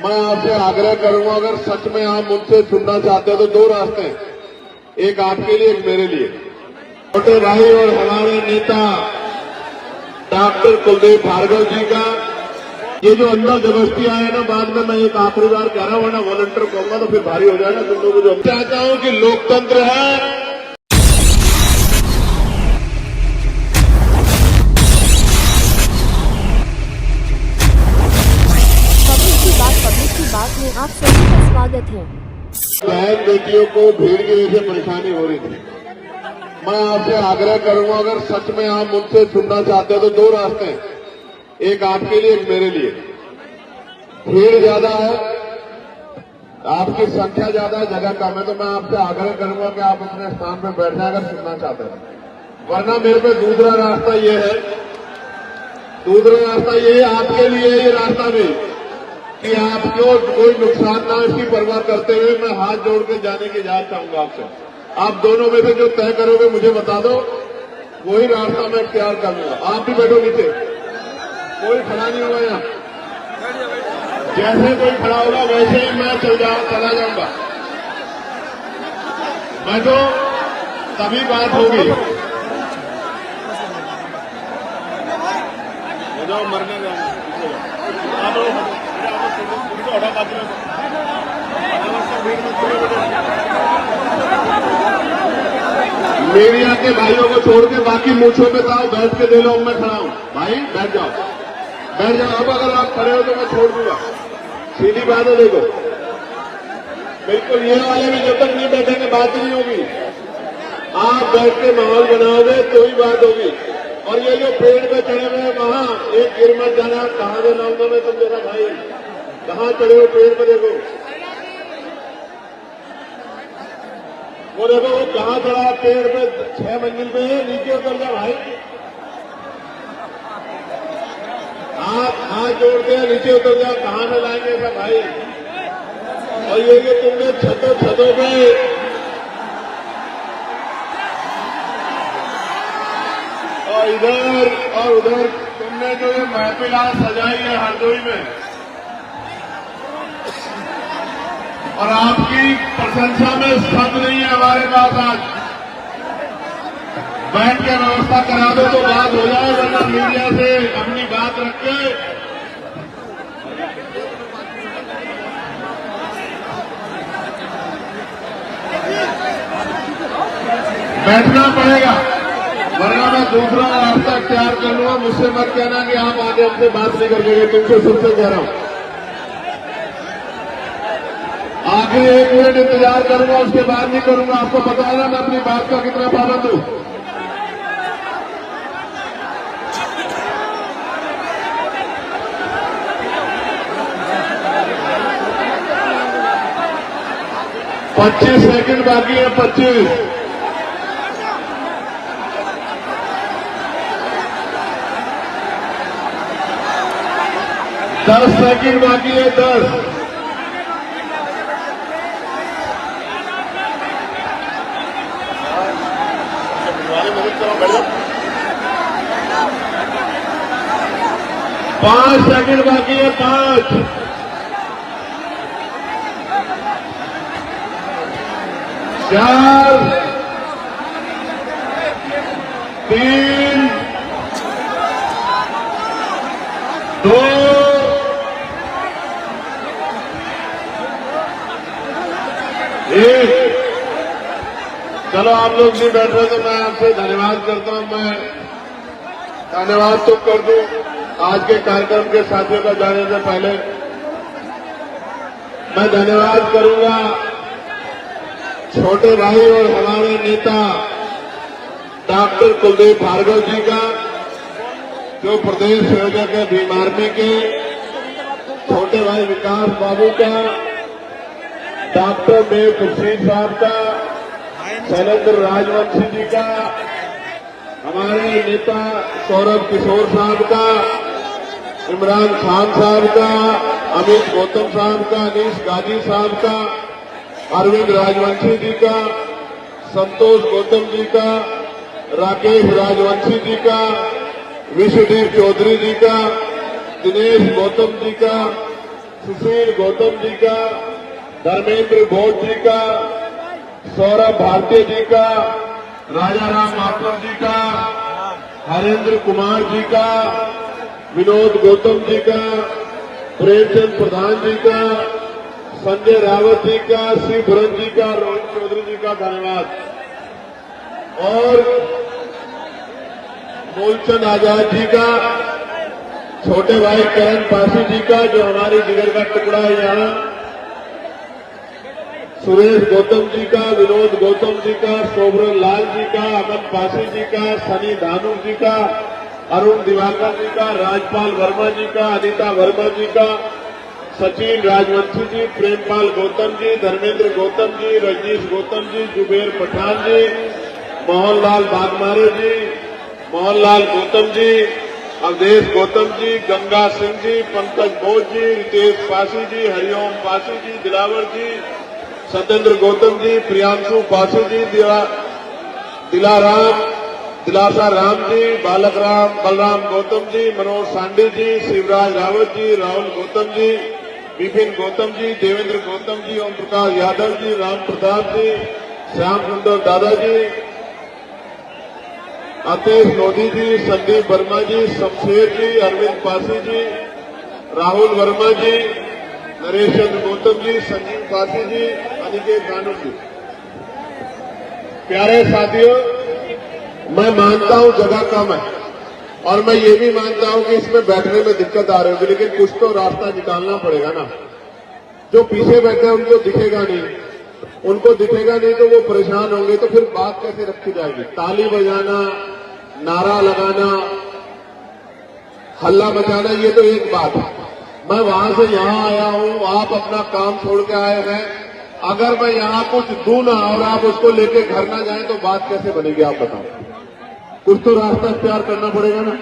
मैं आपसे आग्रह करूंगा, अगर सच में आप मुझसे सुनना चाहते हो तो दो रास्ते हैं, एक आपके लिए, एक मेरे लिए। छोटे भाई और हमारे नेता डॉक्टर कुलदीप भार्गव जी का ये जो अंदर जबरदस्ती आया है ना, बाद में मैं एक आखिरी बार कह रहा हूं, वरना वॉलंटियर कहूंगा तो फिर भारी हो जाएगा तुम लोगों को। चाहता हूं कि लोकतंत्र है, पब्लिक की बात में आप सभी का स्वागत है। बहन बेटियों को भीड़ की वजह से परेशानी हो रही थी। मैं आपसे आग्रह करूंगा, अगर सच में आप मुझसे सुनना चाहते हो तो दो रास्ते हैं, एक आपके लिए, एक मेरे लिए। भीड़ ज्यादा है, आपकी संख्या ज्यादा है, जगह कम है, तो मैं आपसे आग्रह करूंगा कि आप अपने स्थान पर बैठ जाए अगर सुनना चाहते हैं। वरना मेरे पे दूसरा रास्ता ये है, आपके लिए ये रास्ता भी कि आपको कोई नुकसान ना हो, इसकी परवाह करते हुए मैं हाथ जोड़ के जाने की इजाजत चाहूंगा आपसे। आप दोनों में से जो तय करोगे मुझे बता दो, वही रास्ता मैं इख्तियार कर लूंगा। आप भी बैठो नीचे, कोई खड़ा नहीं होगा यहाँ। जैसे कोई खड़ा होगा वैसे ही मैं चला जाऊंगा। बैठो, तभी बात होगी। जाओ, मरने मीडिया के भाइयों को छोड़ के बाकी मूछों पे ताओ बैठ के दे लो, मैं खड़ा हूं। भाई बैठ जाओ, बैठ जाओ। अब अगर आप खड़े हो तो मैं छोड़ दूंगा, सीधी बात है। देखो, बिल्कुल ये वाले भी जब तक नहीं बैठेंगे बात नहीं होगी। आप बैठ के माहौल बनाओगे तो ही बात होगी। और ये जो पेड़ पे चढ़े हुए वहां एक गिर मत जाना, कहां से लाऊंगा मैं तुम मेरा भाई, कहां चढ़े हो पेड़ पे? देखो वो, देखो वो कहां चढ़ा पेड़ पे, 6 मंजिल पे है, नीचे उतर जा भाई। आप हाथ जोड़ते हैं, नीचे उतर जाओ, कहां में लाएंगे सब भाई। और ये कि तुमने छतों पे और इधर और उधर तुमने जो ये महफिल आज सजाई है हरदोई में, और आपकी प्रशंसा में शब्द नहीं है हमारे पास। आज बैठ के व्यवस्था करा दो तो बात हो जाए, वरना मीडिया से अपनी बात रख के बैठना पड़ेगा, वरना मैं दूसरा रास्ता तैयार कर लूंगा। मुझसे मत कहना कि आप आगे हमसे बात नहीं कर पाएंगे, तुमसे सबसे कह रहा हूं। आखिर 1 मिनट इंतजार करूंगा, उसके बाद नहीं करूंगा। आपको पता है ना मैं अपनी बात का कितना पाबंद हूं। पच्चीस सेकंड बाकी है, 25। दस सेकंड बाकी है, 10। पांच सेकंड बाकी है, 5, 4, 3, 2, 1। चलो, आप लोग नहीं बैठ रहे तो मैं आपसे धन्यवाद करता हूं। मैं धन्यवाद तो कर दूं आज के कार्यक्रम के साथियों का जाने से पहले। मैं धन्यवाद करूंगा छोटे भाई और हमारे नेता डॉक्टर कुलदीप भार्गव जी का, जो प्रदेश संयोजक है भीम आर्मी के, छोटे भाई विकास बाबू का, डॉक्टर देव कुशीर साहब का, शैलेंद्र राजवंशी जी का, हमारे नेता सौरभ किशोर साहब का, इमरान खान साहब का, अमित गौतम साहब का, अनीश गाजी साहब का, अरविंद राजवंशी जी का, संतोष गौतम जी का, राकेश राजवंशी जी का, विश्वदीप चौधरी जी का, दिनेश गौतम जी का, सुशील गौतम जी का, धर्मेंद्र घोष जी का, सौरभ भारती जी का, राजा राम माथुर जी का, हरेंद्र कुमार जी का, विनोद गौतम जी का, प्रेमचंद प्रधान जी का, संजय रावत जी का, श्री भुरन जी का, रोहित चौधरी जी का धन्यवाद। और मूलचंद आजाद जी का, छोटे भाई करण पासी जी का जो हमारी जिगर का टुकड़ा है यहाँ, सुरेश गौतम जी का, विनोद गौतम जी का, शोभरन लाल जी का, अमन पासी जी का, सनी धानु जी का, अरुण दिवाकर जी का, राजपाल वर्मा जी का, अनिता वर्मा जी का, सचिन राजवंशी जी, प्रेमपाल गौतम जी, धर्मेंद्र गौतम जी, रजनीश गौतम जी, जुबेर पठान जी, मोहनलाल बागमारे जी, मोहनलाल गौतम जी, अवधेश गौतम जी, गंगा सिंह जी, पंकज बोस जी, रितेश पासी जी, हरिओम पासी जी, दिलावर जी, सत्येंद्र गौतम जी, प्रियांशु पासी जी, दिलासा राम जी, बालक राम बलराम गौतम जी, मनोज सांडी जी, शिवराज रावत जी, राहुल गौतम जी, विपिन गौतम जी, देवेंद्र गौतम जी, ओम प्रकाश यादव जी, राम प्रताप जी, श्याम सुंदर दादाजी, अतेश लोधी जी, संदीप वर्मा जी, शमशेर जी, अरविंद पासी जी, राहुल वर्मा जी, नरेश चंद्र गौतम जी, संजीव पासी जी, अनिकेत गानू जी। प्यारे साथियों, मैं मानता हूं जगह कम है और मैं ये भी मानता हूं कि इसमें बैठने में दिक्कत आ रही होगी, लेकिन कुछ तो रास्ता निकालना पड़ेगा ना। जो पीछे बैठे हैं उनको दिखेगा नहीं, उनको दिखेगा नहीं तो वो परेशान होंगे, तो फिर बात कैसे रखी जाएगी। ताली बजाना, नारा लगाना, हल्ला मचाना, ये तो एक बात है। मैं वहां से यहां आया हूं, आप अपना काम छोड़ के आए हैं। अगर मैं यहां कुछ दूं ना और आप उसको लेके घर ना जाएं तो बात कैसे बनेगी, आप बताओ। कुछ तो रास्ता इख्तियार करना पड़ेगा ना।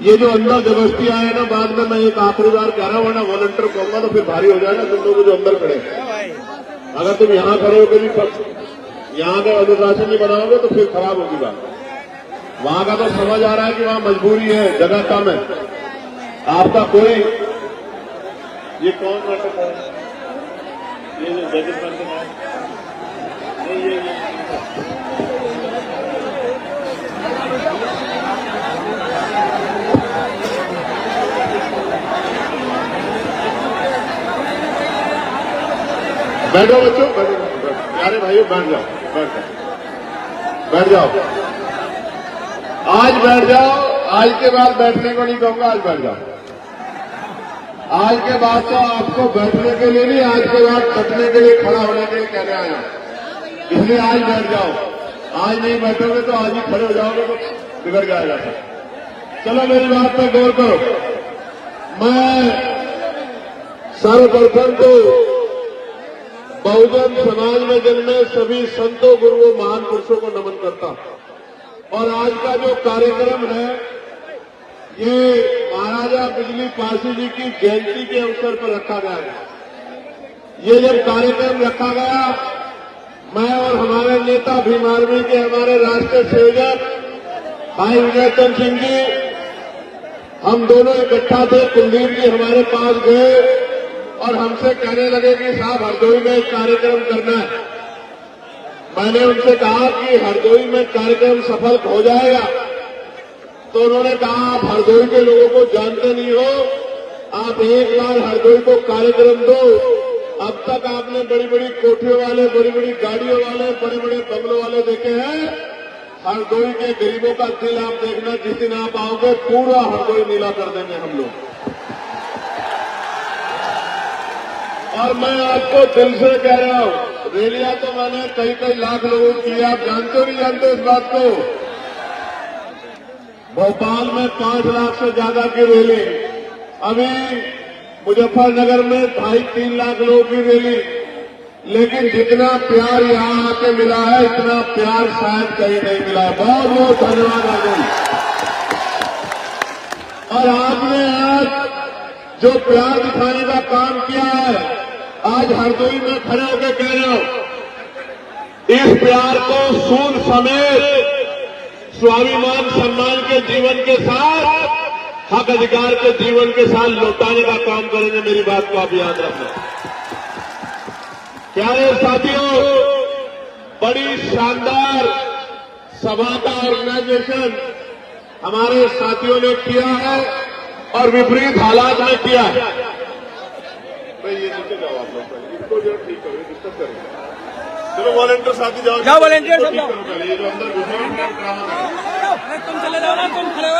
ये जो अंदर जबरदस्ती आए ना, बाद में मैं एक आखिरी बार कह रहा हूं, वरना वॉलंटियर कहूंगा तो फिर भारी हो जाएगा तुम लोग जो अंदर खड़े। अगर तुम यहां खड़े होकर भी यहां का अनुशासन नहीं बनाओगे तो फिर खराब होगी बात। वहां का तो समझ आ रहा है कि वहां मजबूरी है, जगह कम है। आपका कोई ये कौन नाटक है, ये जो जगत नाटक है, ये बैठो बच्चों, बैठो, प्यारे भाइयों बैठ जाओ, बैठ जाओ, आज बैठ जाओ। आज के बाद बैठने को नहीं कहूंगा, आज बैठ जाओ। आज के बाद तो आपको बैठने के लिए नहीं, आज के बाद बैठने के लिए, खड़ा होने के लिए कहने आया, इसलिए आज बैठ जाओ। आज नहीं बैठोगे तो आज ही खड़े हो जाओगे तो बिगड़ जाएगा सब। चलो मेरी बात पर गौर करो। मैं सर्वप्रथम तो बहुजन समाज में जन्मे सभी संतों, गुरुओं, महान पुरुषों को नमन करता हूं। और आज का जो कार्यक्रम है, ये महाराजा बिजली पासी जी की जयंती के अवसर पर रखा गया है। ये जब कार्यक्रम रखा गया, मैं और हमारे नेता भीम आर्मी के हमारे राष्ट्रीय संयोजक भाई विजय चंद्र सिंह जी, हम दोनों इकट्ठा थे। कुलदीप जी हमारे पास गए और हमसे कहने लगे कि साहब हरदोई में एक कार्यक्रम करना है। मैंने उनसे कहा कि हरदोई में कार्यक्रम सफल हो जाएगा, तो उन्होंने कहा आप हरदोई के लोगों को जानते नहीं हो, आप एक बार हरदोई को कार्यक्रम दो। अब तक आपने बड़ी बड़ी कोठियों वाले, बड़ी बड़ी गाड़ियों वाले, बड़े बड़े बंगलों वाले देखे हैं। हरदोई के गरीबों का दिल आप देखना, जिस दिन आप आओगे पूरा हरदोई नीला कर देंगे हम लोग। और मैं आपको दिल से कह रहा हूं, रैलियां तो मैंने कई कई लाख लोगों की, आप जानते हो नहीं जानते इस बात को। भोपाल में 5 लाख से ज्यादा की रैली, अभी मुजफ्फरनगर में 2.5-3 लाख लोगों की रैली। लेकिन जितना प्यार यहां आके मिला है, इतना प्यार शायद कहीं नहीं मिला है। बहुत बहुत धन्यवाद आपको। और आपने आज जो प्यार दिखाने का काम किया है, आज हरदोई में खड़े होकर कह रहे हो, इस प्यार को सूद समेत स्वाभिमान सम्मान के जीवन के साथ हक अधिकार को जीवन के साथ लौटाने का काम करेंगे। मेरी बात को आप याद रखना। प्यारे साथियों, बड़ी शानदार सभा का ऑर्गेनाइजेशन हमारे साथियों ने किया है और विपरीत हालात में किया है। भाई ये नीचे जाओ आप लोग, इसको जो ठीक करो, डिस्टर्ब करेंगे। चलो वॉलंटियर साथी जाओ, क्या वॉलंटियर सब जाओ, ये जो अंदर तुम चले जाओ ना, तुम खड़े हो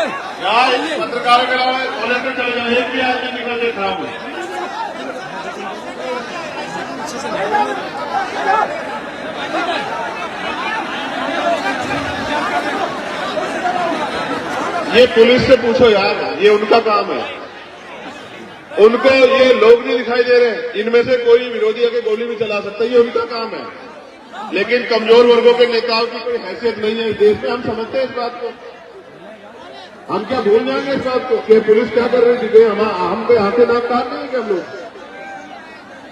पत्रकारों के अलावा वॉलंटियर चले जाओ, एक भी आदमी निकल के खड़ा हुआ। ये पुलिस से पूछो यार, ये उनका काम है। उनको ये लोग नहीं दिखाई दे रहे, इनमें से कोई विरोधी आके गोली भी चला सकता है, ये उनका काम है। लेकिन कमजोर वर्गों के नेताओं की कोई हैसियत नहीं है इस देश में। हम समझते हैं इस बात को, हम क्या भूल जाएंगे इस बात को कि पुलिस क्या कर रही थी। हम कोई हाथे नाक काट नहीं कि हम लोग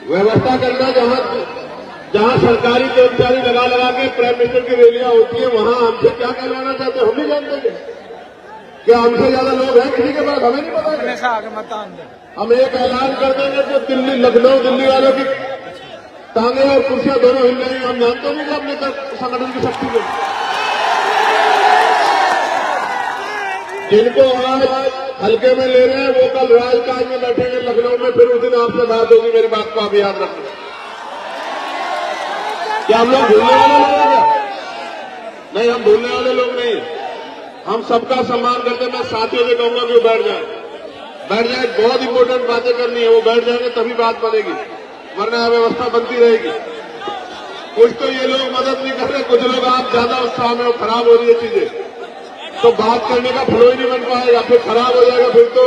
व्यवस्था करना, जहां सरकारी कर्मचारी लगा के प्राइम मिनिस्टर की रैलियां होती है, वहां हमसे क्या कहलाना चाहते हैं हम नहीं जानते क्या हमसे ज्यादा लोग हैं किसी के पास, हमें नहीं पता। हम एक ऐलान कर देंगे कि दिल्ली, लखनऊ दिल्ली वालों की टांगे और कुर्सियां दोनों हिल रही हैं, हम जानते नहीं कि अपने संगठन की शक्ति को। जिनको आज हल्के में ले रहे हैं वो कल राजकाज में बैठेंगे लखनऊ में, फिर उस दिन आपसे बात होगी। मेरी बात को आप याद रखना। क्या हम लोग भूलने वाले लोग हैं? नहीं, हम भूलने वाले लोग नहीं। हम सबका सम्मान करते। मैं साथियों से कहूंगा कि वो बैठ जाए। बहुत इंपॉर्टेंट बातें करनी है, वो बैठ जाएंगे तभी बात बनेगी, वरना व्यवस्था बनती रहेगी। कुछ तो ये लोग मदद नहीं कर रहे, कुछ लोग आप ज्यादा उत्साह में, खराब हो रही है चीजें, तो बात करने का फ्लो ही नहीं बन पाएगा, फिर खराब हो जाएगा। फिर तो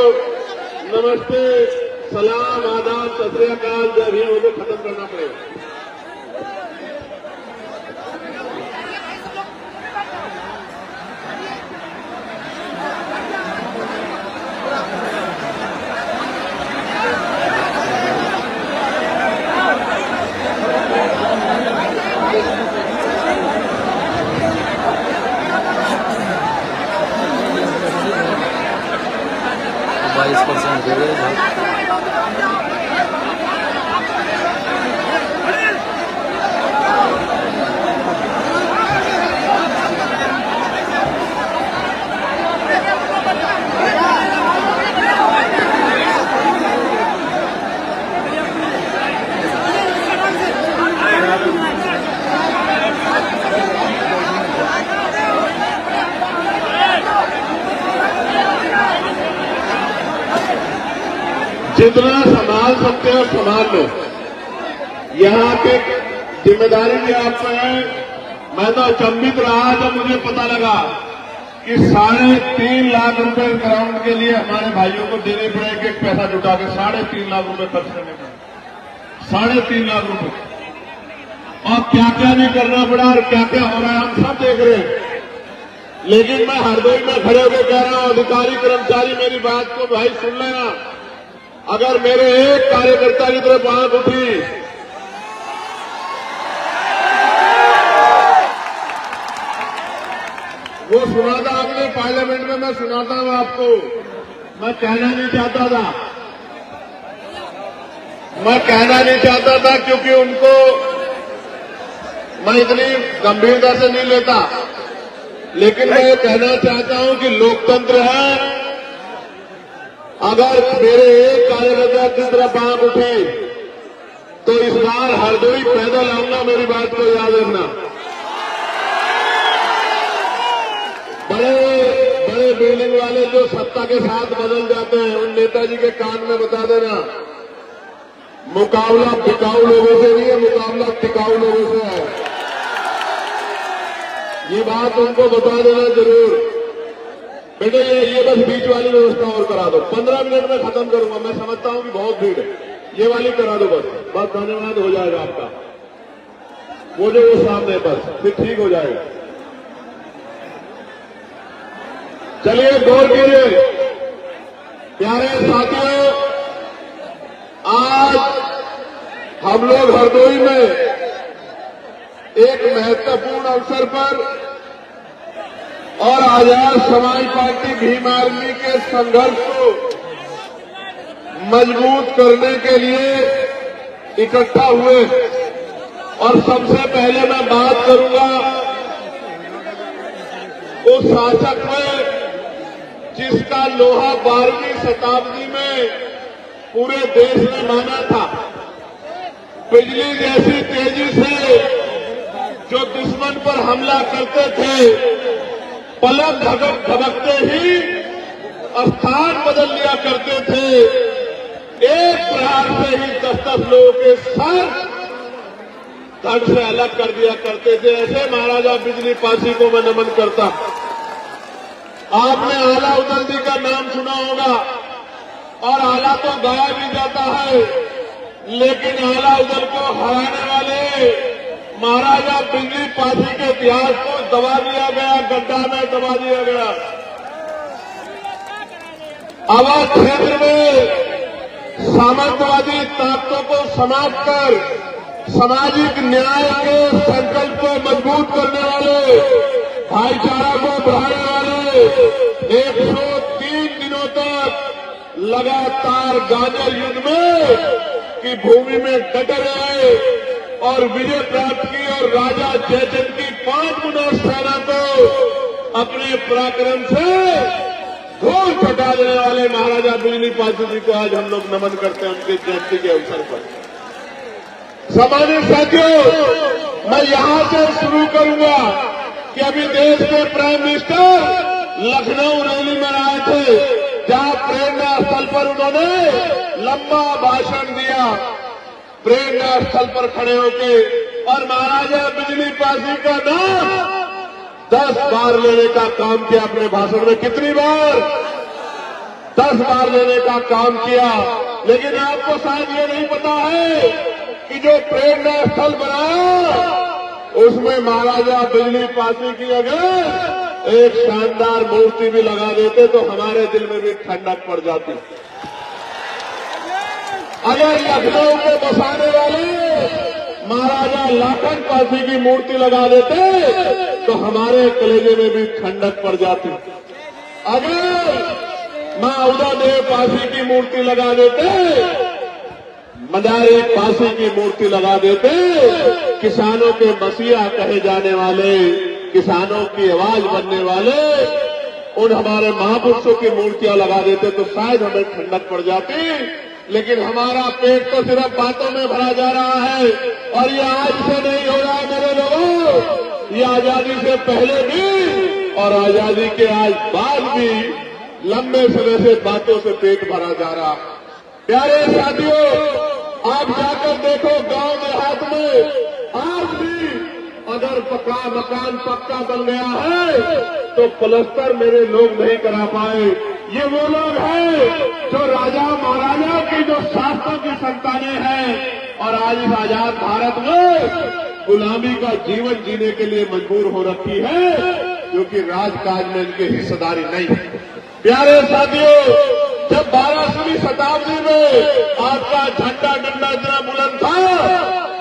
नमस्ते, सलाम, आदाब, सत श्री अकाल, जय भीम होकर खत्म करना पड़ेगा। जितना संभाल सकते हो संभाल लो। यहाँ पे जिम्मेदारी भी आपको है। मैं तो अचंभित रहा जब मुझे पता लगा कि 3.5 लाख रुपए ग्राउंड के लिए हमारे भाइयों को देने पड़े, एक पैसा जुटा के 3.5 लाख रुपए खर्च करने पड़े। 3.5 लाख रुपए, और क्या क्या नहीं करना पड़ा और क्या क्या हो रहा है हम सब देख रहे हैं। लेकिन मैं हरदोई में खड़े होकर कह रहा हूं, अधिकारी कर्मचारी मेरी बात को भाई सुन लेना। अगर मेरे एक कार्यकर्ता की तरफ आंख उठी, वो सुना था आपने पार्लियामेंट में, मैं सुनाता हूं आपको। मैं कहना नहीं चाहता था क्योंकि उनको मैं इतनी गंभीरता से नहीं लेता, लेकिन मैं ये कहना चाहता हूं कि लोकतंत्र है। अगर मेरे एक कार्यकर्ता की तरफ आंख उठी तो इस बार हरदोई पैदल आऊंगा। मेरी बात को याद रखना। बड़े बिल्डिंग वाले जो सत्ता के साथ बदल जाते हैं, उन नेताजी के कान में बता देना, मुकाबला बिकाऊ लोगों से नहीं है, मुकाबला टिकाऊ लोगों से है। ये बात उनको बता देना जरूर। बेटे ये बस बीच वाली व्यवस्था और करा दो, 15 मिनट में खत्म करूंगा। मैं समझता हूं कि बहुत भीड़ है, ये वाली करा दो बस धन्यवाद हो जाएगा आपका। वो जो वो सामने बस फिर ठीक हो जाएगा। चलिए गौर कीजिए प्यारे साथियों, आज हम लोग हरदोई में एक महत्वपूर्ण अवसर पर और आजाद समाज पार्टी भीम आर्मी के संघर्ष को मजबूत करने के लिए इकट्ठा हुए। और सबसे पहले मैं बात करूंगा उस शासक में जिसका लोहा 12वीं शताब्दी में पूरे देश ने माना था। बिजली जैसी तेजी से जो दुश्मन पर हमला करते थे, पलक झपकते ही स्थान बदल लिया करते थे। एक प्रहार से ही 10-10 लोगों के सर धड़ से अलग कर दिया करते थे। ऐसे महाराजा बिजली पासी को मैं नमन करता। आपने आला उदल का नाम सुना होगा, और आला तो गाया भी जाता है, लेकिन आला उदल को हराने वाले महाराजा बिजली पासी के इतिहास को दबा दिया गया, गड्ढा में दबा दिया गया। अवध क्षेत्र में सामंतवादी ताकतों को समाप्त कर सामाजिक न्याय के संकल्प को मजबूत करने वाले, भाईचारा को बढ़ाने वाले 103 दिनों तक लगातार गाजर युद्ध में की भूमि में डटे रहे और विजय प्राप्त की, और राजा जयचंद की 5 गुना सेना को अपने पराक्रम से धूल छटा देने वाले महाराजा बिजली पासी जी को आज हम लोग नमन करते हैं उनके जयंती के अवसर पर। सम्मानित साथियों, मैं यहां से शुरू करूंगा कि अभी देश के प्राइम मिनिस्टर लखनऊ रैली में आए थे, जहां प्रेरणा स्थल पर उन्होंने लंबा भाषण दिया। प्रेरणा स्थल पर खड़े होके और महाराजा बिजली पासी का नाम 10 बार लेने का काम किया अपने भाषण में। कितनी बार? 10 बार लेने का काम किया। लेकिन आपको शायद ये नहीं पता है कि जो प्रेरणा स्थल बनाया उसमें महाराजा बिजली पासी की अगर एक शानदार मूर्ति भी लगा देते तो हमारे दिल में भी ठंडक पड़ जाती। अगर लखनऊ को बसाने वाले महाराजा लाखन पासी की मूर्ति लगा देते तो हमारे कलेजे में भी ठंडक पड़ जाती। अगर मां उदयदेव पासी की मूर्ति लगा देते, मदारी पासी की मूर्ति लगा देते, किसानों के मसीहा कहे जाने वाले, किसानों की आवाज बनने वाले उन हमारे महापुरुषों की मूर्तियां लगा देते तो शायद हमें ठंडक पड़ जाती। लेकिन हमारा पेट तो सिर्फ बातों में भरा जा रहा है, और ये आज से नहीं हो रहा है मेरे लोगों, ये आजादी से पहले भी और आजादी के आज बाद भी लंबे समय से बातों से पेट भरा जा रहा। प्यारे साथियों, आप जाकर देखो गांव देहात में आज भी अगर मकान पक्का बन गया है तो प्लस्तर मेरे लोग नहीं करा पाए। ये वो लोग हैं जो राजा महाराजा की जो शास्त्रों की संतानें हैं और आज इस आजाद भारत में गुलामी का जीवन जीने के लिए मजबूर हो रखी है, क्योंकि राजकाज में इनकी हिस्सेदारी नहीं है। प्यारे साथियों, जब 12वीं शताब्दी में आपका झंडा डंडा इतना बुलंद था,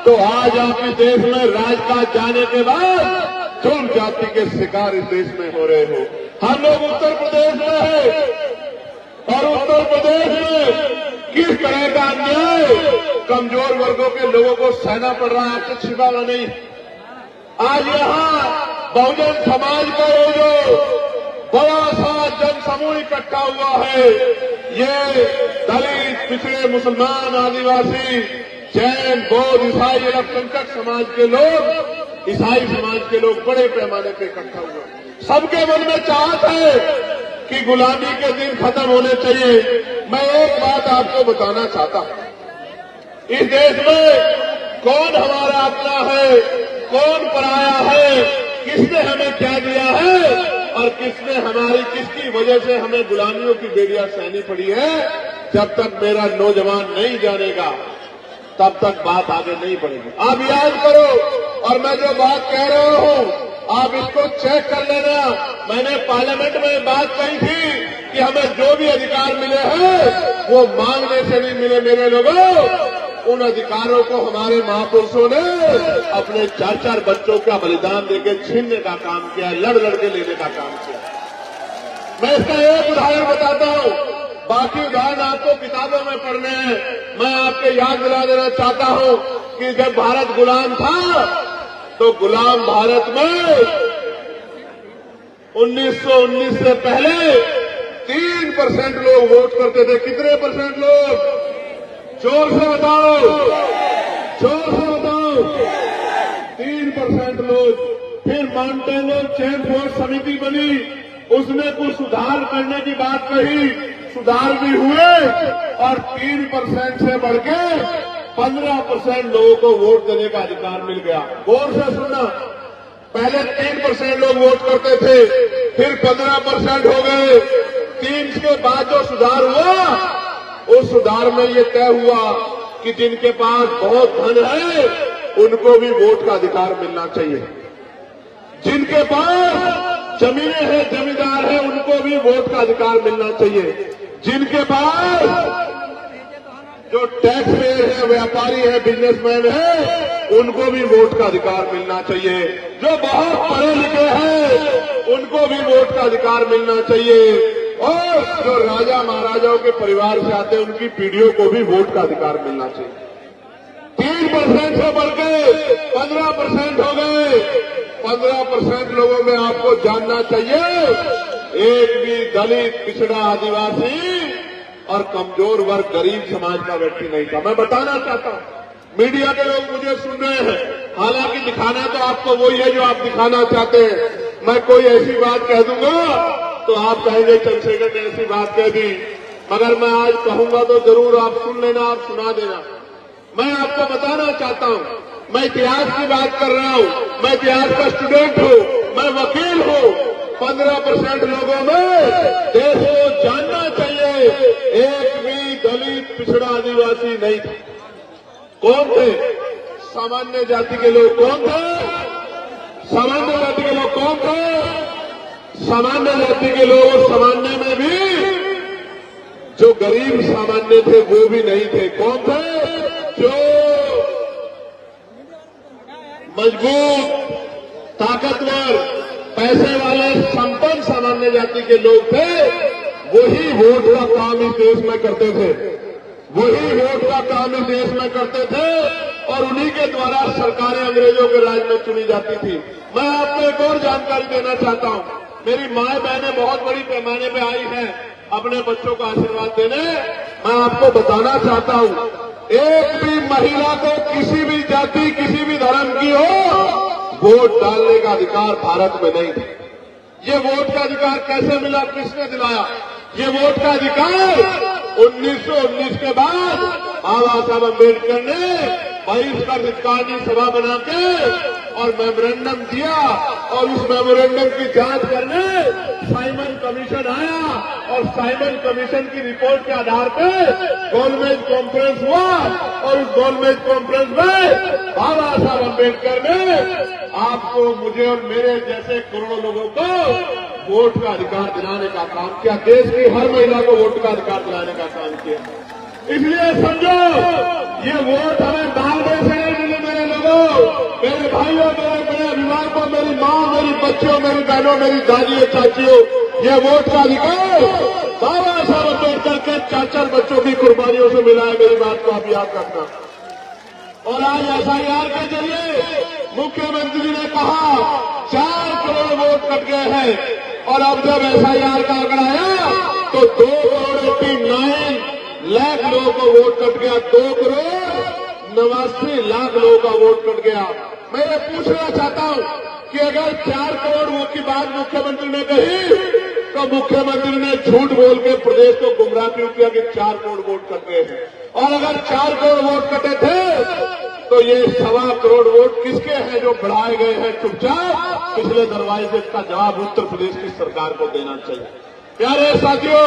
तो आज आप इस देश में राजकाज जाने के बाद जुल्म जाति के शिकार इस देश में हो रहे हो। हम लोग उत्तर प्रदेश में हैं, और उत्तर प्रदेश में किस तरह का अन्याय कमजोर वर्गों के लोगों को सहना पड़ रहा है, आपसे छिपाना नहीं। आज यहाँ बहुजन समाज का ये जो बड़ा सा जन समूह इकट्ठा हुआ है, ये दलित, पिछड़े, मुसलमान, आदिवासी, जैन, बौद्ध, ईसाई, अल्पसंख्यक समाज के लोग, ईसाई समाज के लोग बड़े पैमाने पर इकट्ठा हुए। सबके मन में चाहत है कि गुलामी के दिन खत्म होने चाहिए। मैं एक बात आपको बताना चाहता हूं, इस देश में कौन हमारा अपना है, कौन पराया है, किसने हमें क्या दिया है और किसकी वजह से हमें गुलामियों की बेड़ियां सहनी पड़ी है। जब तक मेरा नौजवान नहीं जानेगा तब तक बात आगे नहीं बढ़ेगी। आप याद करो, और मैं जो बात कह रहा हूं आप इसको चेक कर लेना। मैंने पार्लियामेंट में बात कही थी कि हमें जो भी अधिकार मिले हैं वो मांगने से नहीं मिले मेरे लोगों, उन अधिकारों को हमारे महापुरुषों ने अपने 4-4 बच्चों का बलिदान देके छीनने का काम किया, लड़ के लेने का काम किया। मैं इसका एक उदाहरण बताता हूं, बाकी उदाहरण आपको किताबों में पढ़ने हैं। मैं आपको याद दिला देना चाहता हूं कि जब भारत गुलाम था तो गुलाम भारत में 1919 से पहले 3% लोग वोट करते थे। कितने परसेंट लोग? जोर से बताओ, जोर से बताओ। 3% लोग। फिर माउंटेनो चेन वोट समिति बनी, उसने कुछ सुधार करने की बात कही, सुधार भी हुए और 3% से बढ़ के 15% लोगों को वोट देने का अधिकार मिल गया। गौर से सुनना, पहले 3% लोग वोट करते थे, फिर 15% हो गए। 3 के बाद जो सुधार हुआ, उस सुधार में ये तय हुआ कि जिनके पास बहुत धन है उनको भी वोट का अधिकार मिलना चाहिए। जिनके पास जमीनें हैं, जमींदार है, उनको भी वोट का अधिकार मिलना चाहिए। जिनके पास जो टैक्स पेयर है, व्यापारी है, बिजनेसमैन है, उनको भी वोट का अधिकार मिलना चाहिए। जो बहुत पढ़े लिखे हैं उनको भी वोट का अधिकार मिलना चाहिए। और जो राजा महाराजाओं के परिवार से आते हैं उनकी पीढ़ियों को भी वोट का अधिकार मिलना चाहिए। 3% से बढ़ के 15% हो गए। 15% लोगों में आपको जानना चाहिए, एक भी दलित, पिछड़ा, आदिवासी और कमजोर वर्ग, गरीब समाज का व्यक्ति नहीं था। मैं बताना चाहता हूं, मीडिया के लोग मुझे सुन रहे हैं, हालांकि दिखाना तो आपको वही है जो आप दिखाना चाहते हैं। मैं कोई ऐसी बात कह दूंगा तो आप कहेंगे चंद्रशेखर ने ऐसी बात कह दी, मगर मैं आज कहूंगा तो जरूर आप सुन लेना, आप सुना देना। मैं आपको बताना चाहता हूं, मैं इतिहास की बात कर रहा हूं, मैं इतिहास का स्टूडेंट हूं, मैं वकील हूं। 15% लोगों में देश को जानना चाहिए, एक भी दलित, पिछड़ा, आदिवासी नहीं थे। कौन थे? सामान्य जाति के लोग। कौन थे? सामान्य जाति के लोग कौन थे? सामान्य जाति के लोग। सामान्य में भी जो गरीब सामान्य थे वो भी नहीं थे। कौन थे? जो मजबूत, ताकतवर, पैसे वाले, संपन्न सामान्य जाति के लोग थे, वही वोट का काम इस देश में करते थे। वही वोट का काम इस देश में करते थे और उन्हीं के द्वारा सरकारें अंग्रेजों के राज में चुनी जाती थी। मैं आपको एक और जानकारी देना चाहता हूं, मेरी माए बहनें बहुत बड़ी पैमाने पे आई हैं अपने बच्चों को आशीर्वाद देने। मैं आपको बताना चाहता हूं, एक भी महिला को किसी भी जाति, किसी भी धर्म की हो, वोट डालने का अधिकार भारत में नहीं था। ये वोट का अधिकार कैसे मिला? किसने दिलाया? ये वोट का अधिकार 1919 के बाद बाबा साहब अम्बेडकर ने बहिष्कार अधिकारी सभा बना के और मेमोरेंडम दिया और उस मेमोरेंडम की जांच करने साइमन कमीशन आया और साइमन कमीशन की रिपोर्ट के आधार पर गोलमेज कॉन्फ्रेंस हुआ और उस गोलमेज कॉन्फ्रेंस में बाबा साहब अम्बेडकर ने आपको, मुझे और मेरे जैसे करोड़ों लोगों को वोट का अधिकार दिलाने का काम किया। देश की हर महिला को वोट का अधिकार दिलाने का काम किया। इसलिए समझो, ये वोट हमें दांडे से नहीं मिले मेरे लोगों, मेरे भाइयों, मेरे बड़े अभिभावकों, मेरी माँ, मेरी बच्चियों, मेरी बहनों, मेरी दादियों, चाचियों, ये वोट का अधिकार बाबा साहब अम्बेडकर के 4-4 बच्चों की कुर्बानियों से मिला है। मेरी बात को आप याद रखना। और आज एसआईआर के जरिए मुख्यमंत्री जी ने कहा 4 करोड़ वोट कट गए हैं और अब जब एसआईआर का आंकड़ा आया तो 2.89 लाख लोगों को वोट कट गया। 2.89 लाख लोगों का वोट कट गया। मैं ये पूछना चाहता हूं कि अगर 4 करोड़ वोट की बात मुख्यमंत्री ने कही तो मुख्यमंत्री ने झूठ बोल के प्रदेश को गुमराह क्यों किया कि 4 करोड़ वोट कट गए हैं? और अगर 4 करोड़ वोट कटे थे तो ये 1.25 करोड़ वोट किसके हैं जो बढ़ाए गए हैं चुपचाप पिछले दरवाजे से? इसका जवाब उत्तर प्रदेश की सरकार को देना चाहिए। प्यारे साथियों,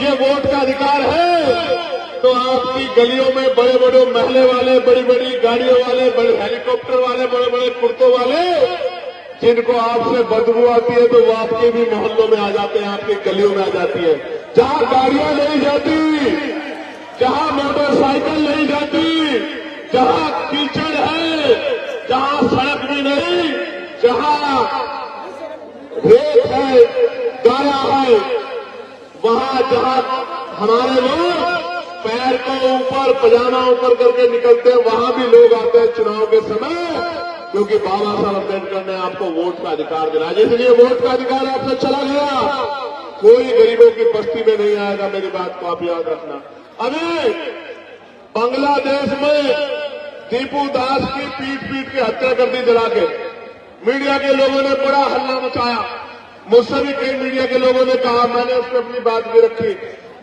ये वोट का अधिकार है तो आपकी गलियों में बड़े बड़े महले वाले, बड़ी बड़ी गाड़ियों वाले, बड़े हेलीकॉप्टर वाले, बड़े बड़े कुर्तों वाले, जिनको आपसे बदबू आती है तो वो आपके भी मोहल्लों में आ जाते हैं, आपकी गलियों में आ जाती है। जहां गाड़ियां नहीं जाती, जहां मोटरसाइकिल नहीं जाती, जहां कीचड़ है, जहां सड़क भी नहीं, जहां रेत है, गारा है, वहां जहां हमारे लोग पैर को ऊपर पजामा ऊपर करके निकलते हैं, वहां भी लोग आते हैं चुनाव के समय, क्योंकि बाबा साहब अम्बेडकर ने आपको वोट का अधिकार दिलाया। इसलिए वोट का अधिकार आपसे चला गया, कोई गरीबों की बस्ती में नहीं आएगा। मेरी बात को आप याद रखना। अभी बांग्लादेश में दीपू दास की पीट के हत्या कर दी जला के। मीडिया के लोगों ने बड़ा हल्ला मचाया, मुझसे भी कई मीडिया के लोगों ने कहा, मैंने उस पर अपनी बात भी रखी।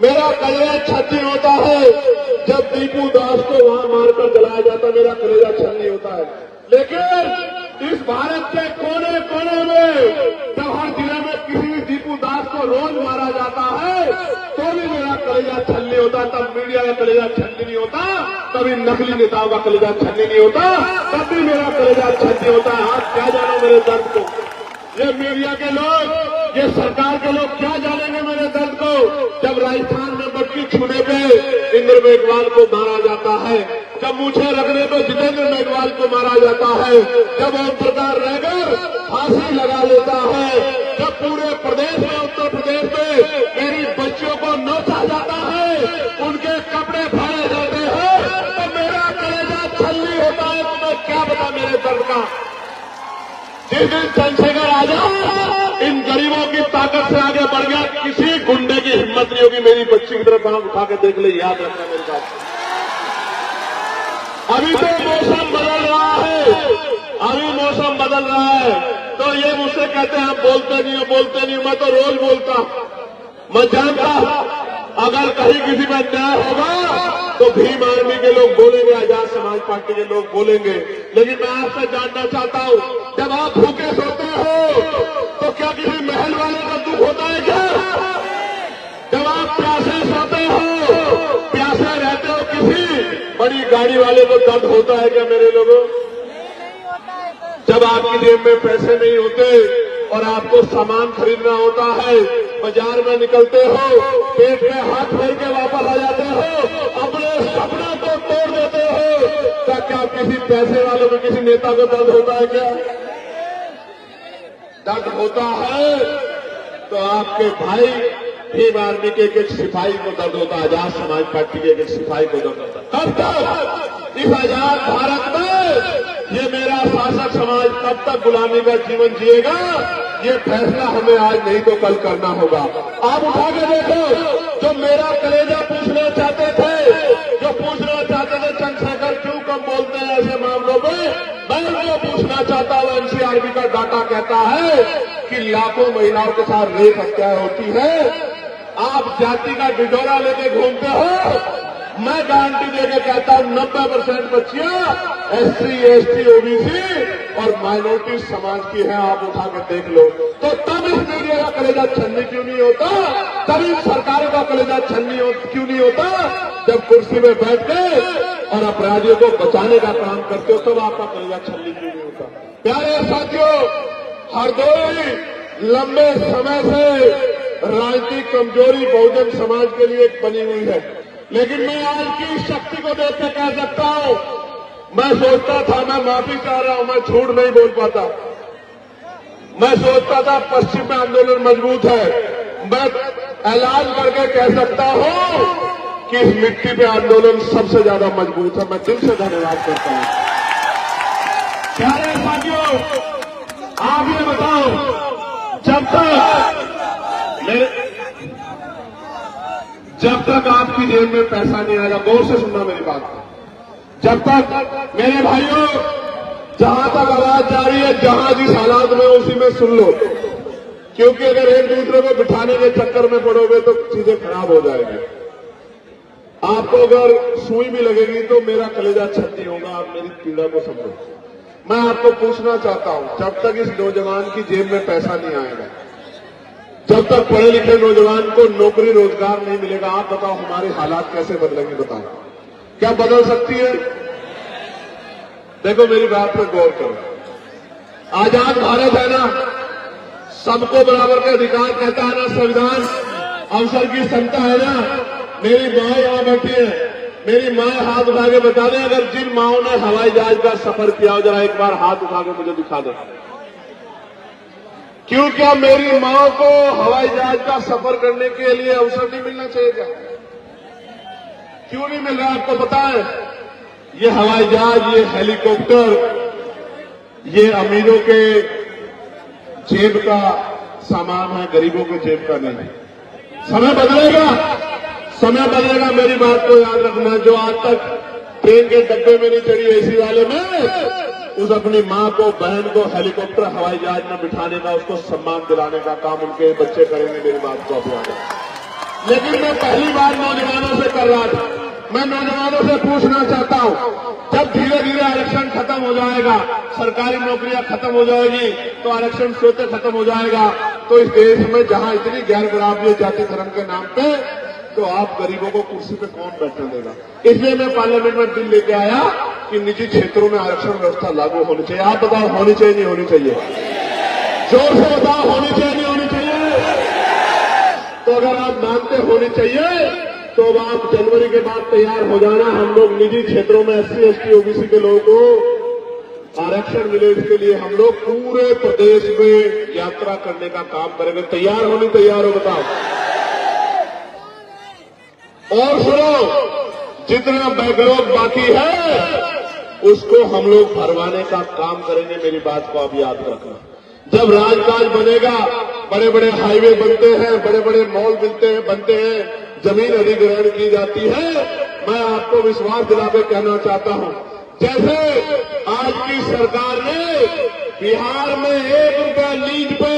मेरा कलेजा छन्नी होता है जब दीपू दास को वहां मारकर जलाया जाता, मेरा कलेजा छन्नी होता है। लेकिन इस भारत के कोने कोने में जब हर जिले में किसी भी दीपू दास को रोज मारा जाता है तो भी मेरा कलेजा छन्नी होता। तब मीडिया का कलेजा छन्नी नहीं होता, कभी नकली नेताओं का कलेजा छन्नी नहीं होता, तब भी मेरा कलेजा छन्नी होता है। आप क्या जानो मेरे दर्द को, ये मीडिया के लोग, ये सरकार के लोग क्या जानेंगे मेरे दर्द को। जब राजस्थान में मटकी छूने पे इंद्र मेघवाल को मारा जाता है, जब मूछे रखने पे जितेंद्र मेघवाल को मारा जाता है, जब ओम प्रकाश रहकर फांसी लगा लेता है, जब पूरे प्रदेश में, उत्तर प्रदेश में मेरी बच्चियों को नोचा जाता है, उनके कपड़े फाड़े जाते हैं, तो मेरा कलेजा छल्ली होता है। तो मैं क्या बता मेरे दर्द का। जिस दिन चंद्रशेखर आजाद इन गरीबों की ताकत से आगे बढ़ गया, किसी गुंडे की हिम्मत नहीं होगी मेरी बच्ची की तरफ आंख उठा के देख ले। याद रखना मेरी बात। अभी तो मौसम बदल रहा है, अभी मौसम बदल रहा है, तो ये मुझसे कहते हैं आप बोलते नहीं हो, बोलते नहीं हो। मैं तो रोज बोलता, मैं जानता अगर कहीं किसी में अन्याय होगा तो भीम आर्मी के लोग बोलेंगे, आजाद समाज पार्टी के लोग बोलेंगे। लेकिन मैं आपसे जानना चाहता हूं, जब आप भूखे सोते हो तो क्या किसी महल वाले का दुख होता है क्या? जब आप प्यासे सोते हो, प्यासे रहते हो, किसी बड़ी गाड़ी वाले को दर्द होता है क्या मेरे लोगों? जब आपकी जेब में पैसे नहीं होते और आपको सामान खरीदना होता है, बाजार में निकलते हो, पेट में हाथ फेर के वापस आ जाते हो, अपने सपनों को तोड़ देते हो, क्या किसी पैसे वालों को, किसी नेता को दर्द होता है क्या? दर्द होता है तो आपके भाई भीम आर्मी के एक सिपाही को दर्द होता है, आजाद समाज पार्टी के एक सिपाही को दर्द होता है। कब तक इस आजाद भारत में ये मेरा शासक समाज कब तक गुलामी का जीवन जिएगा? ये फैसला हमें आज नहीं तो कल करना होगा। आप उठा के देखो, जो मेरा कलेजा पूछना चाहते थे, जो पूछना चाहते थे चंद्रशेखर क्यों कम बोलते हैं ऐसे मामलों में, मैं उनको पूछना चाहता हूं। एनसीआरबी का डाटा कहता है कि लाखों महिलाओं के साथ रेप हत्याएं होती है। आप जाति का डिडोरा लेके घूमते हो, मैं गारंटी देके कहता हूं 90% बच्चियां SC, ST, OBC और माइनॉरिटी समाज की है। आप उठा के देख लो। तो तब इस मीडिया का कलेजा छन्नी क्यों नहीं होता? तब इस सरकार का कलेजा छन्नी क्यों नहीं होता? जब कुर्सी में बैठ के और अपराधियों को बचाने का काम करते हो, तब आपका कलेजा छन्नी क्यों नहीं होता? प्यारे साथियों, हरदोई लंबे समय से राजनीतिक कमजोरी बहुजन समाज के लिए बनी हुई है, लेकिन मैं आज की शक्ति को देख के कह सकता हूं, मैं सोचता था, मैं माफी चाह रहा हूं, मैं झूठ नहीं बोल पाता। मैं सोचता था पश्चिम में आंदोलन मजबूत है, मैं ऐलान करके कह सकता हूं कि इस मिट्टी पे आंदोलन सबसे ज्यादा मजबूत है। मैं दिल से धन्यवाद करता हूं। प्यारे साथियों, आप ये बताओ, जब तक आपकी जेब में पैसा नहीं आएगा, गौर से सुनना मेरी बात, जब तक मेरे भाइयों, जहां तक आवाज जा रही है, जहां जिस हालात में उसी में सुन लो, क्योंकि अगर एक दूसरे को बिठाने के चक्कर में पड़ोगे तो चीजें खराब हो जाएगी। आपको अगर सुई भी लगेगी तो मेरा कलेजा छन्नी होगा। आप मेरी पीड़ा को समझो। मैं आपको पूछना चाहता हूं, जब तक इस नौजवान की जेब में पैसा नहीं आएगा, जब तक पढ़े लिखे नौजवान को नौकरी रोजगार नहीं मिलेगा, आप बताओ हमारे हालात कैसे बदलेंगे? बताओ, क्या बदल सकती है? देखो मेरी बात पर गौर करो। आजाद भारत है ना, सबको बराबर के अधिकार कहता है ना संविधान, अवसर की समता है ना, मेरी माँ यहाँ बैठी है, मेरी माँ हाथ उठा के बता दें अगर जिन माओं ने हवाई जहाज का सफर किया हो, जरा एक बार हाथ उठा के मुझे दिखा दें। क्यों क्या मेरी माँ को हवाई जहाज का सफर करने के लिए अवसर नहीं मिलना चाहिए क्या? क्यों नहीं मिल रहा आपको पता है? ये हवाई जहाज, ये हेलीकॉप्टर, ये अमीरों के जेब का सामान है, गरीबों के जेब का नहीं। समय बदलेगा, समय बदलेगा, मेरी बात को याद रखना। जो आज तक ट्रेन के डब्बे में नहीं चढ़ी एसी वाले में, उस अपनी माँ को, बहन को हेलीकॉप्टर हवाई जहाज में बिठाने का, उसको सम्मान दिलाने का काम उनके बच्चे करेंगे। मेरी बात को अपना दे। लेकिन मैं पहली बार नौजवानों से कर रहा था, मैं नौजवानों से पूछना चाहता हूं, जब धीरे धीरे आरक्षण खत्म हो जाएगा, सरकारी नौकरियां खत्म हो जाएगी, तो आरक्षण स्वतः खत्म हो जाएगा, तो इस देश में जहां इतनी गैर बराबरी जाति धर्म के नाम पे, तो आप गरीबों को कुर्सी पे कौन बैठने देगा? इसलिए मैं पार्लियामेंट में बिल लेके आया कि निजी क्षेत्रों में आरक्षण व्यवस्था लागू होनी चाहिए। आप बताओ, होनी चाहिए नहीं होनी चाहिए? जोर से बताओ, होनी चाहिए नहीं होनी चाहिए? तो अगर आप मानते होनी चाहिए, तो अब आप जनवरी के बाद तैयार हो जाना। हम लोग निजी क्षेत्रों में SC, ST, OBC के लोगों को आरक्षण मिले, इसके लिए हम लोग पूरे प्रदेश में यात्रा करने का काम करेंगे। तैयार होने तैयार हो? बताओ। और सुनो, जितना बैकलॉग बाकी है उसको हम लोग भरवाने का काम करेंगे। मेरी बात को आप याद रखना। जब राजकाज बनेगा, बड़े बड़े हाईवे बनते हैं, बड़े बड़े मॉल बनते हैं, जमीन अधिग्रहण की जाती है, मैं आपको विश्वास दिला के कहना चाहता हूं, जैसे आज की सरकार ने बिहार में 1 रुपया लीज पे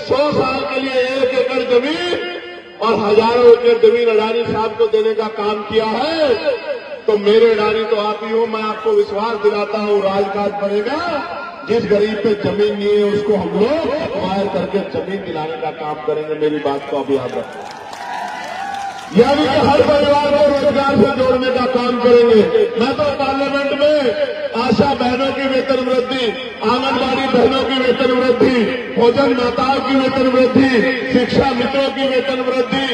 100 साल के लिए 1 एकड़ जमीन और हजारों एकड़ जमीन अडानी साहब को देने का काम किया है, तो मेरे अडानी तो आप ही हो। मैं आपको विश्वास दिलाता हूं, राजकाज बनेगा, जिस गरीब पे जमीन नहीं है उसको हम लोग एक्वायर करके जमीन दिलाने का काम करेंगे। मेरी बात को आप याद रखें। यानी कि हर परिवार को रोजगार से जोड़ने का काम करेंगे। मैं तो पार्लियामेंट में आशा बहनों की वेतन वृद्धि, आंगनबाड़ी बहनों की वेतन वृद्धि, भोजन माताओं की वेतन वृद्धि, शिक्षा मित्रों की वेतन वृद्धि,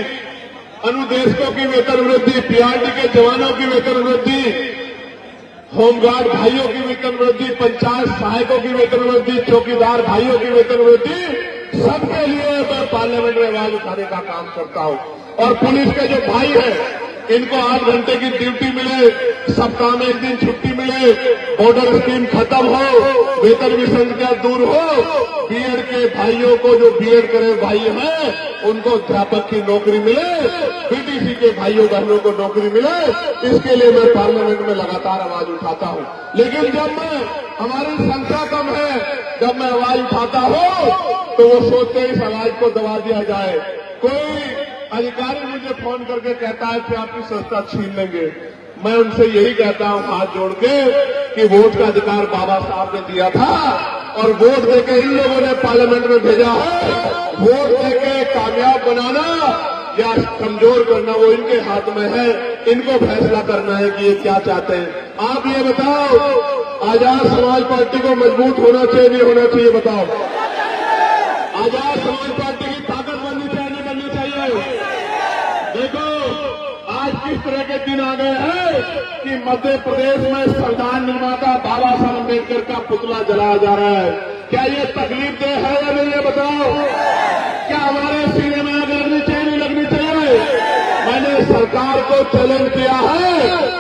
अनुदेशकों की वेतन वृद्धि, PRD के जवानों की वेतन वृद्धि, होमगार्ड भाइयों की वेतन वृद्धि, पंचायत सहायकों की वेतन वृद्धि, चौकीदार भाइयों की वेतन वृद्धि, सबके लिए मैं पार्लियामेंट में आवाज उठाने का काम करता हूं। और पुलिस के जो भाई हैं, इनको 8 घंटे की ड्यूटी मिले, सप्ताह में 1 दिन छुट्टी मिले, बॉर्डर स्कीम खत्म हो, वेतन विसंगतियां दूर हो, बीएड के भाइयों को जो बीएड करे भाई हैं उनको अध्यापक की नौकरी मिले, BTC के भाइयों बहनों को नौकरी मिले, इसके लिए मैं पार्लियामेंट में लगातार आवाज उठाता हूं। लेकिन जब मैं, हमारी संख्या कम है, जब मैं आवाज उठाता हूं तो वो सोचते हैं इस आवाज को दबा दिया जाए। कोई अधिकारी मुझे फोन करके कहता है कि आपकी संस्था छीन लेंगे। मैं उनसे यही कहता हूं हाथ जोड़ के कि वोट का अधिकार बाबा साहब ने दिया था और वोट देके इन लोगों ने पार्लियामेंट में भेजा है। वोट देके कामयाब बनाना या कमजोर करना वो इनके हाथ में है। इनको फैसला करना है कि ये क्या चाहते हैं। आप ये बताओ, आजाद समाज पार्टी को मजबूत होना चाहिए नहीं होना चाहिए? बताओ। आजाद समाज पार्टी की ताकत बननी चाहिए नहीं बननी चाहिए? देखो आज किस तरह के दिन आ गए हैं कि मध्य प्रदेश में संविधान निर्माता बाबा साहब अम्बेडकर का पुतला जलाया जा रहा है। क्या ये तकलीफ दे है या नहीं? ये बताओ। क्या हमारे सीने में आग लगनी चाहिए नहीं लगनी चाहिए? मैंने सरकार को चैलेंज किया है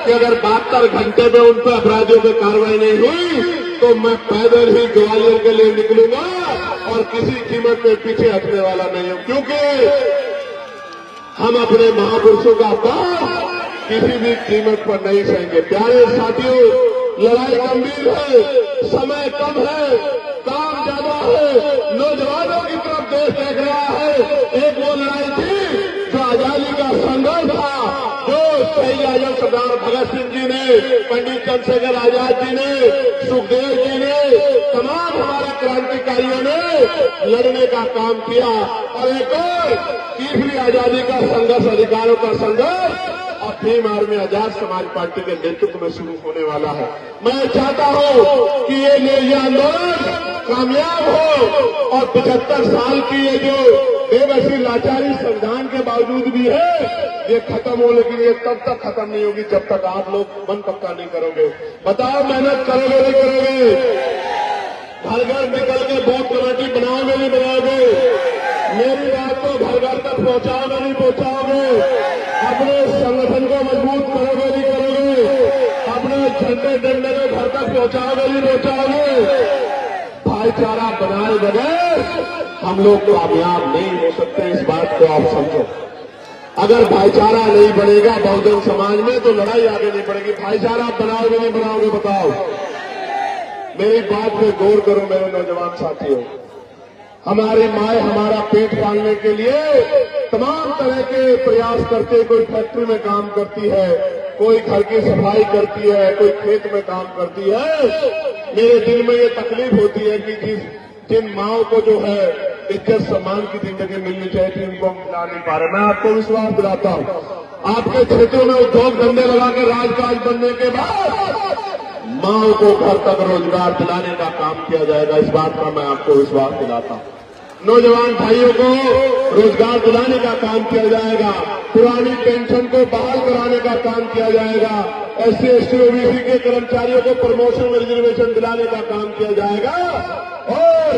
कि अगर 72 घंटे में उन पर अपराधियों पर कार्रवाई नहीं हुई तो मैं पैदल ही ग्वालियर के लिए निकलूंगा और किसी कीमत पे पीछे हटने वाला नहीं हूं, क्योंकि हम अपने महापुरुषों का अपमान किसी भी कीमत पर नहीं सहेंगे। प्यारे साथियों, लड़ाई गंभीर है, समय कम है, काम ज्यादा है, नौजवानों की तरफ देश देख रहा है। एक वो लड़ाई थी जो आजादी का संघर्ष था, जो शहीद आजम सरदार भगत सिंह जी ने, पंडित चंद्रशेखर आजाद जी ने, सुखदेव जी ने, तमाम हमारे क्रांतिकारियों ने लड़ने का काम किया। और एक और तीसरी आजादी का संघर्ष, अधिकारों का संघर्ष अब भीम आर्मी आजाद समाज पार्टी के नेतृत्व में शुरू होने वाला है। मैं चाहता हूं कि ये आंदोलन कामयाब हो और 75 साल की ये जो बेबसी लाचारी संविधान के बावजूद भी है, ये खत्म हो, लेकिन ये तब तक खत्म नहीं होगी जब तक आप लोग मन पक्का नहीं करोगे। बताओ मेहनत करोगे नहीं करोगे? घर घर निकल के बूथ कमेटी बनाओगे नहीं बनाओगे? मेरी बात को घर घर तक पहुंचाओगे नहीं पहुंचाओगे? अपने संगठन को मजबूत करोगे नहीं करोगे? अपने झंडे डंडे को घर तक पहुंचाओगे नहीं पहुंचाओगे? भाईचारा बनाए बगैर हम लोग कामयाब नहीं हो सकते, इस बात को आप समझो। अगर भाईचारा नहीं बनेगा बहुजन समाज में तो लड़ाई आगे नहीं बढ़ेगी। भाईचारा बनाओगे नहीं बनाओगे? बताओ। मेरी बात पे गौर करो मेरे नौजवान साथियों। हमारी माए हमारा पेट पालने के लिए तमाम तरह के प्रयास करते, कोई फैक्ट्री में काम करती है, कोई घर की सफाई करती है, कोई खेत में काम करती है। मेरे दिल में ये तकलीफ होती है कि जिन माओं को जो है इज्जत सम्मान की जिंदगी मिलनी चाहिए थी, उनको हम मिला नहीं पा रहे। मैं आपको विश्वास दिलाता हूं, आपके क्षेत्रों में उद्योग धंधे लगा के राजकाज बनने के बाद माओं को घर तक रोजगार दिलाने का काम किया जाएगा। इस बात का मैं आपको विश्वास दिलाता हूं। नौजवान भाइयों को रोजगार दिलाने का काम किया जाएगा, पुरानी पेंशन को बहाल कराने का काम किया जाएगा, SC ST OBC के कर्मचारियों को प्रमोशन में रिजर्वेशन दिलाने का काम किया जाएगा और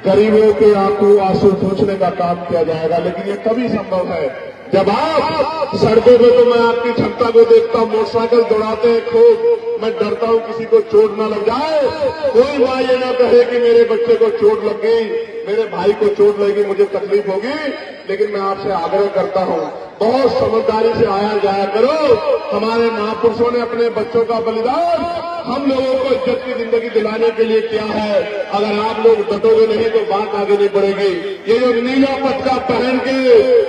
गरीबों के आंसू पोंछने का काम किया जाएगा। लेकिन ये तभी संभव है जब आप सड़कों पे, तो मैं आपकी क्षमता को देखता हूं, मोटरसाइकिल दौड़ाते हैं खूब। मैं डरता हूं किसी को चोट ना लग जाए। कोई मां ये ना कहे कि मेरे बच्चे को चोट लग गई, मेरे भाई को चोट लगेगी, मुझे तकलीफ होगी। लेकिन मैं आपसे आग्रह करता हूं, बहुत समझदारी से आया जाया करो। हमारे महापुरुषों ने अपने बच्चों का बलिदान हम लोगों को इज्जत की जिंदगी दिलाने के लिए किया है। अगर आप लोग डटोगे नहीं तो बात आगे नहीं बढ़ेगी। ये जो नीला पटका पहन के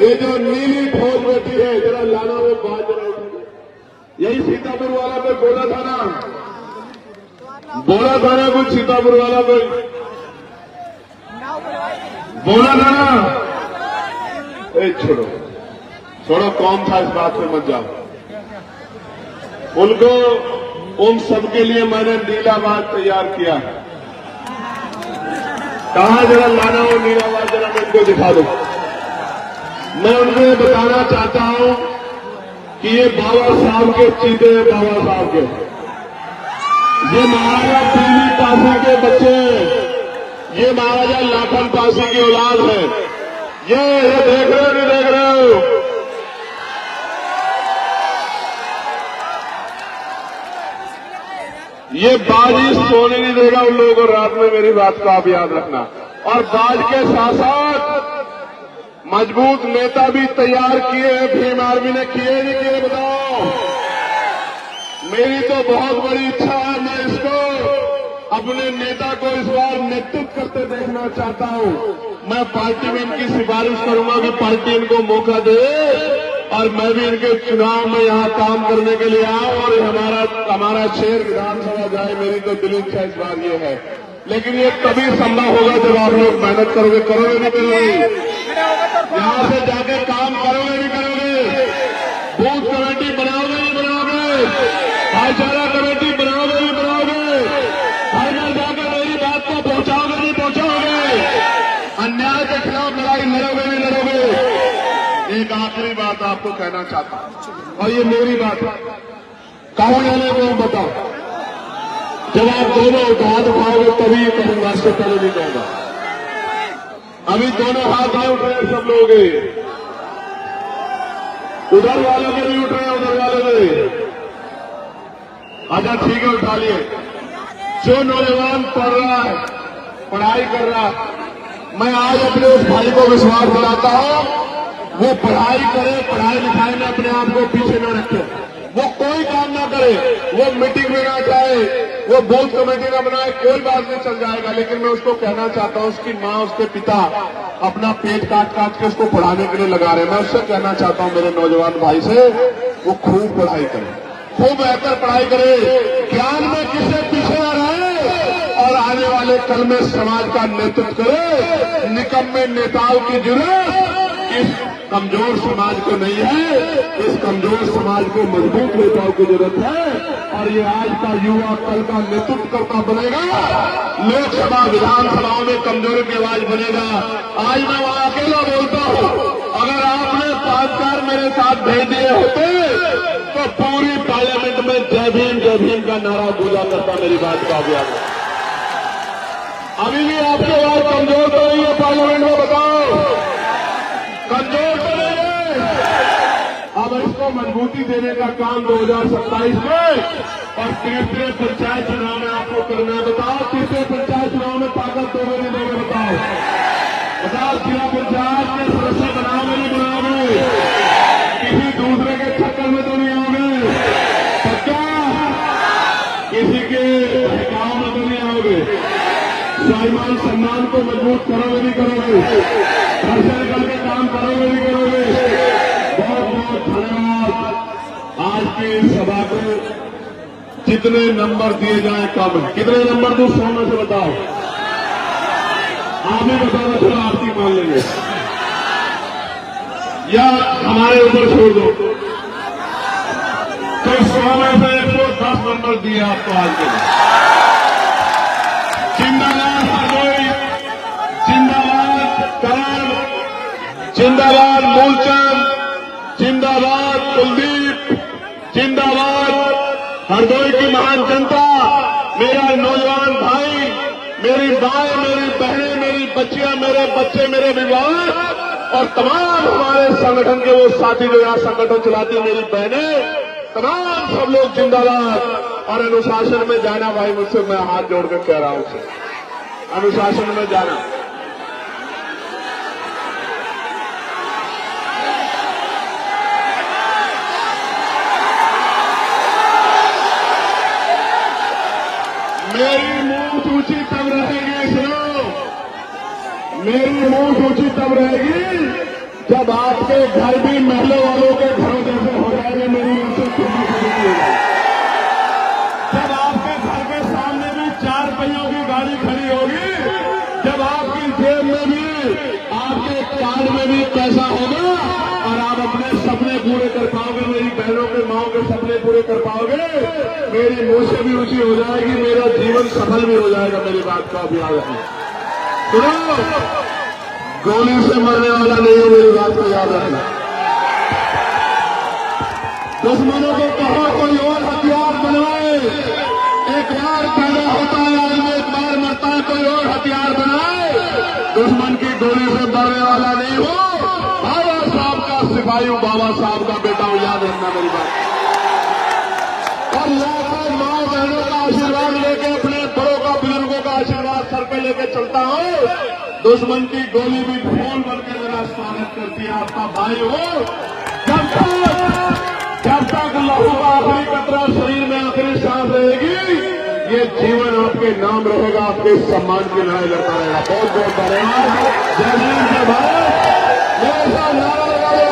ये जो नीली फौज बैठी है, जरा लाना में बात जरा उठी। यही सीतापुर वाला कोई बोला था ना कुछ सीतापुर वाला कोई बोला था ना। छोड़ो कौन था, इस बात में मत जाओ। उनको उन सबके लिए मैंने नीलावाज तैयार किया। कहा जरा लाना वो नीलावाज, जरा मैं इनको दिखा दो। मैं उनको बताना चाहता हूं कि ये बाबा साहब के चीते हैं, बाबा साहब के। ये महाराजा पीली पासी के बच्चे हैं, ये महाराजा लाखन पासी की औलाद है। ये देख रहे हो नहीं देख रहे हो? ये बाजी सोने नहीं देगा उन लोगों को रात में, मेरी बात को आप याद रखना। और बाज के साथ साथ मजबूत नेता भी तैयार किए हैं। भीम आर्मी ने किए नहीं किए बताओ? मेरी तो बहुत बड़ी इच्छा है, मैं इसको अपने नेता को इस बार नेतृत्व करते देखना चाहता हूं। मैं पार्टी में इनकी सिफारिश करूंगा कि पार्टी इनको मौका दे और मैं भी इनके चुनाव में यहाँ काम करने के लिए आऊं और हमारा शहर विधानसभा जाए। मेरी तो दिली इच्छा इस बार ये है। लेकिन ये तभी संभव होगा जब आप लोग मेहनत करोगे नहीं करोगे? यहाँ से जाके काम करोगे नहीं करोगे? बूथ कमेटी बनाओगे नहीं बनाओगे? भाईचारा कमेटी बनाओगे नहीं बनाओगे? घर घर जाकर मेरी बात को पहुंचाओगे नहीं पहुंचाओगे? अन्याय के खिलाफ लड़ाई लड़ोगे नहीं लड़ोगे? एक आखिरी बात आपको कहना चाहता हूं, और ये मेरी बात है। कहा जाने को बताओ, जब आप दोनों हाथ उठाओगे तभी ये कहूंगा, इससे पहले नहीं कहूंगा। अभी दोनों हाथ नहीं उठ रहे सब लोग, उधर वालों के नहीं उठ रहे, उधर वालों के। अच्छा ठीक है, उठा लिए। जो नौजवान पढ़ रहा है, पढ़ाई कर रहा है, मैं आज अपने उस भाई को विश्वास दिलाता हूं, वो पढ़ाई करे, पढ़ाई लिखाई में अपने आप को पीछे न रखे, वो कोई काम ना करे, वो मीटिंग में ना जाए, वो बूथ कमेटी ना बनाए, कोई बात नहीं, चल जाएगा। लेकिन मैं उसको कहना चाहता हूं, उसकी माँ उसके पिता अपना पेट काट काट के उसको पढ़ाने के लिए लगा रहे हैं। मैं उससे कहना चाहता हूं मेरे नौजवान भाई से, वो खूब पढ़ाई करे, खूब बेहतर पढ़ाई करे, ज्ञान में किससे पीछे न रहे और आने वाले कल में समाज का नेतृत्व करे। निकम्मे नेताओं की जरूरत इस कमजोर समाज को नहीं है। इस कमजोर समाज को मजबूत नेताओं की जरूरत है और ये आज का युवा कल का नेतृत्व करता बनेगा। लोकसभा विधानसभाओं में कमजोर की आवाज बनेगा। आज मैं वहां अकेला बोलता हूं, अगर आपने 5 कार मेरे साथ भेज दिए होते तो पूरी पार्लियामेंट में जय भीम का नारा गूंजा करता। मेरी बात का अभ्यास अभी भी आपके आवाज कमजोर तो नहीं है पार्लियामेंट में, बताओ कमजोर तो नहीं है। अब इसको मजबूती देने का काम 2027 में और तीसरे पंचायत चुनाव में आपको करना है। बताओ तीसरे पंचायत चुनाव में ताकत दोगे नहीं दोगे? बताओ जिला पंचायत के सदस्य बनाओगे नहीं बनाओगे? किसी दूसरे के चक्कर में तो नहीं आओगे? पक्का किसी के गांव में तो नहीं आओगे? स्वाभिमान सम्मान को मजबूत करोगे नहीं करोगे? घर से निकल के काम करोगे नहीं करोगे? बहुत बहुत धन्यवाद। आज की इस सभा को जितने नंबर दिए जाए कम है। कितने नंबर दूं 100 में से बताओ? आप ही बताओ, थोड़ा आरती मान लेंगे या हमारे ऊपर छोड़ दो। तो 100 में से 110 नंबर दिए आपको आज के लिए। जिंदाबाद हरदोई, जिंदाबाद करण, जिंदाबाद मूलचंद, जिंदाबाद कुलदीप, जिंदाबाद हरदोई की महान जनता, मेरा नौजवान भाई, मेरी माएं, मेरी बहनें, मेरी बच्चियां, मेरे बच्चे, मेरे विवाह और तमाम हमारे संगठन के वो साथी जो यहाँ संगठन चलाती, मेरी बहनें, तमाम सब लोग जिंदाबाद। और अनुशासन में जाना भाई, मुझसे मैं हाथ जोड़कर कह रहा हूं उसे, अनुशासन में जाना। मेरी मुंह सूची तब रहेगी, सुनो, मेरी मुंह सूची तब रहेगी जब आपके घर भी महलों वालों के घरों जैसे हो जाएंगे। मेरी मुंह से खुली सूची होगी जब आपके घर के सामने भी 4 पहियों की गाड़ी खड़ी होगी, जब आपकी जेब में भी, आपके कार्ड में भी पैसा होगा और आप अपने सपने पूरे कर पाओगे, मेरी बहनों के माओ के सपने पूरे कर पाओगे। मेरी मुंह से भी ऊंची हो जाएगी, मेरा जीवन सफल भी हो जाएगा। मेरी बात का भी याद रखना। सुनो, गोली से मरने वाला नहीं हो, मेरी बात को याद रखना। दुश्मनों को कहो कोई और हथियार बनवाए। एक बार पैदा होता है आदमी, एक बार मरता है, कोई और हथियार बनाए। दुश्मन की गोली से मरने वाला नहीं हो। बाबा साहब का सिपाही हूं, बाबा साहब का बेटा हूं, याद रखना मेरी बात। और लाखों माँ बहनों का आशीर्वाद लेके, अपने बड़ों का, बुजुर्गों का आशीर्वाद सर पे लेके चलता हूं। दुश्मन की गोली भी फूल बनकर मेरा स्वागत करती है। आपका भाई हो। जब तक लहू का आखिरी कतरा शरीर में, आखिरी सांस रहेगी, ये जीवन आपके नाम रहेगा, आपके सम्मान की लड़ाई लड़ता रहेगा। बहुत बहुत धन्यवाद। जय हिंद, जय भारत। मेरे साथ नारा लगा लो।